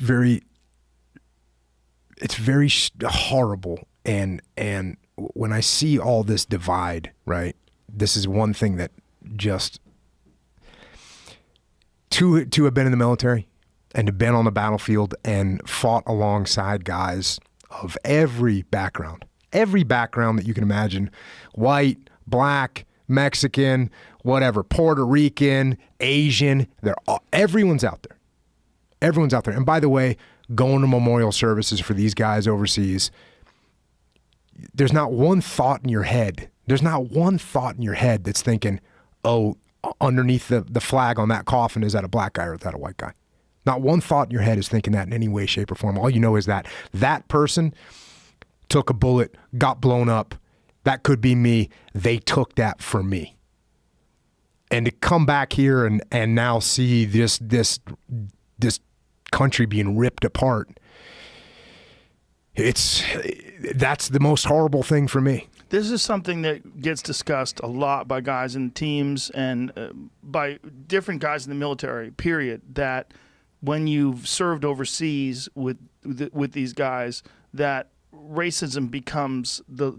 very horrible. And when I see all this divide, right, this is one thing that just, to have been in the military and to have been on the battlefield and fought alongside guys of every background that you can imagine, white, black, Mexican, whatever, Puerto Rican, Asian, everyone's out there. Everyone's out there. And by the way, going to memorial services for these guys overseas, there's not one thought in your head. There's not one thought in your head that's thinking, oh, underneath the flag on that coffin, is that a black guy or is that a white guy? Not one thought in your head is thinking that in any way, shape, or form. All you know is that that person took a bullet, got blown up. That could be me. They took that for me. And to come back here and now see this country being ripped apart, that's the most horrible thing for me. This is something that gets discussed a lot by guys in teams and by different guys in the military, period, that when you've served overseas with these guys, that racism becomes the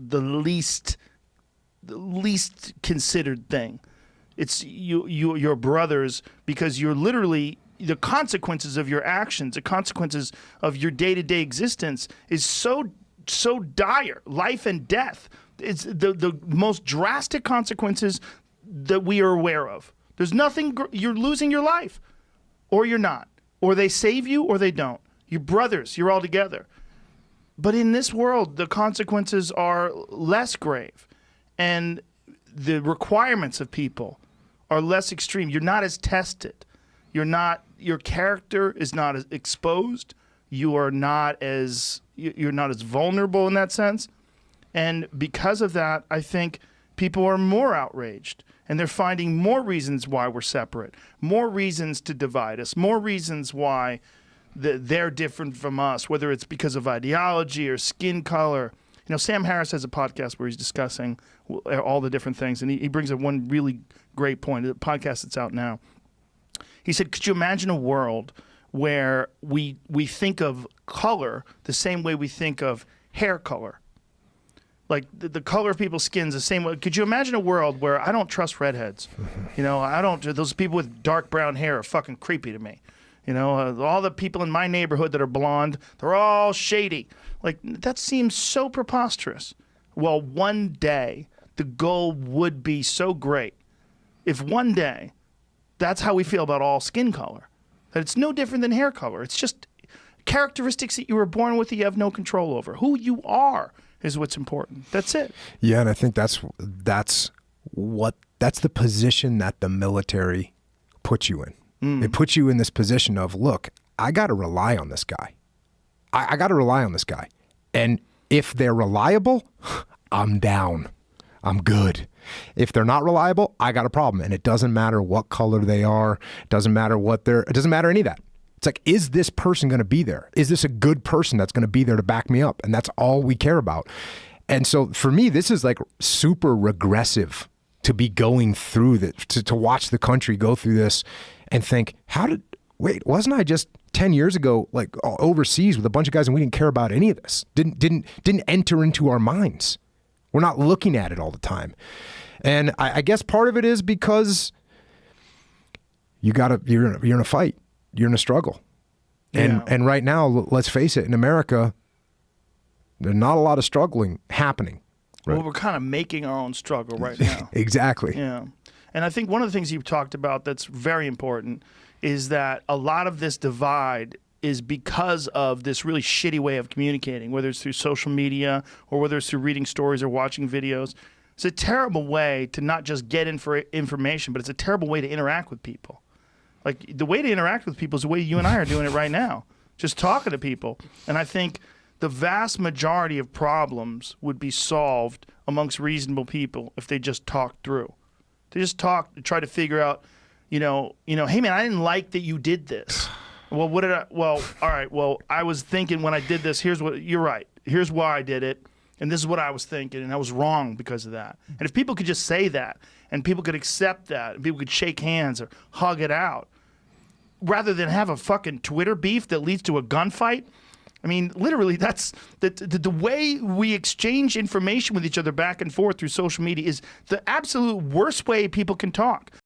least considered thing. It's your brothers, because you're literally, the consequences of your actions, the consequences of your day-to-day existence is so dire, life and death. It's the most drastic consequences that we are aware of. There's nothing, you're losing your life, or you're not. Or they save you or they don't. You're brothers, you're all together. But in this world, the consequences are less grave. And the requirements of people are less extreme. You're not as tested. Your character is not as exposed. You're not as vulnerable in that sense. And because of that, I think people are more outraged. And they're finding more reasons why we're separate, more reasons to divide us, more reasons why they're different from us, whether it's because of ideology or skin color. You know, Sam Harris has a podcast where he's discussing all the different things, and he brings up one really great point, the podcast that's out now. He said, could you imagine a world where we think of color the same way we think of hair color? Like the color of people's skin's the same way. Could you imagine a world where I don't trust redheads? You know, those people with dark brown hair are fucking creepy to me. You know, all the people in my neighborhood that are blonde, they're all shady. Like, that seems so preposterous. Well, one day, the goal would be so great if one day that's how we feel about all skin color. That it's no different than hair color. It's just characteristics that you were born with that you have no control over. Who you are is what's important. That's it. Yeah, and I think that's the position that the military puts you in. It puts you in this position of, look, I got to rely on this guy. I got to rely on this guy. And if they're reliable, I'm down. I'm good. If they're not reliable, I got a problem. And it doesn't matter what color they are. It doesn't matter it doesn't matter any of that. It's like, is this person going to be there? Is this a good person that's going to be there to back me up? And that's all we care about. And so for me, this is like super regressive to be going through this, to watch the country go through this and think, wasn't I just 10 years ago, like overseas with a bunch of guys and we didn't care about any of this? Didn't enter into our minds. We're not looking at it all the time. And I guess part of it is because you're in a fight. You're in a struggle. And right now, let's face it, in America, there's not a lot of struggling happening. Right? Well, we're kind of making our own struggle right now. Exactly. Yeah. And I think one of the things you've talked about that's very important is that a lot of this divide is because of this really shitty way of communicating, whether it's through social media or whether it's through reading stories or watching videos. It's a terrible way to not just get information, but it's a terrible way to interact with people. Like, the way to interact with people is the way you and I are doing it right now, just talking to people. And I think the vast majority of problems would be solved amongst reasonable people if they just talked through. They just talk to try to figure out, hey man, I didn't like that you did this. Well, all right, well, I was thinking when I did this, you're right. Here's why I did it. And this is what I was thinking, and I was wrong because of that. And if people could just say that, and people could accept that, and people could shake hands or hug it out, rather than have a fucking Twitter beef that leads to a gunfight. I mean, literally, that's the way we exchange information with each other back and forth through social media is the absolute worst way people can talk.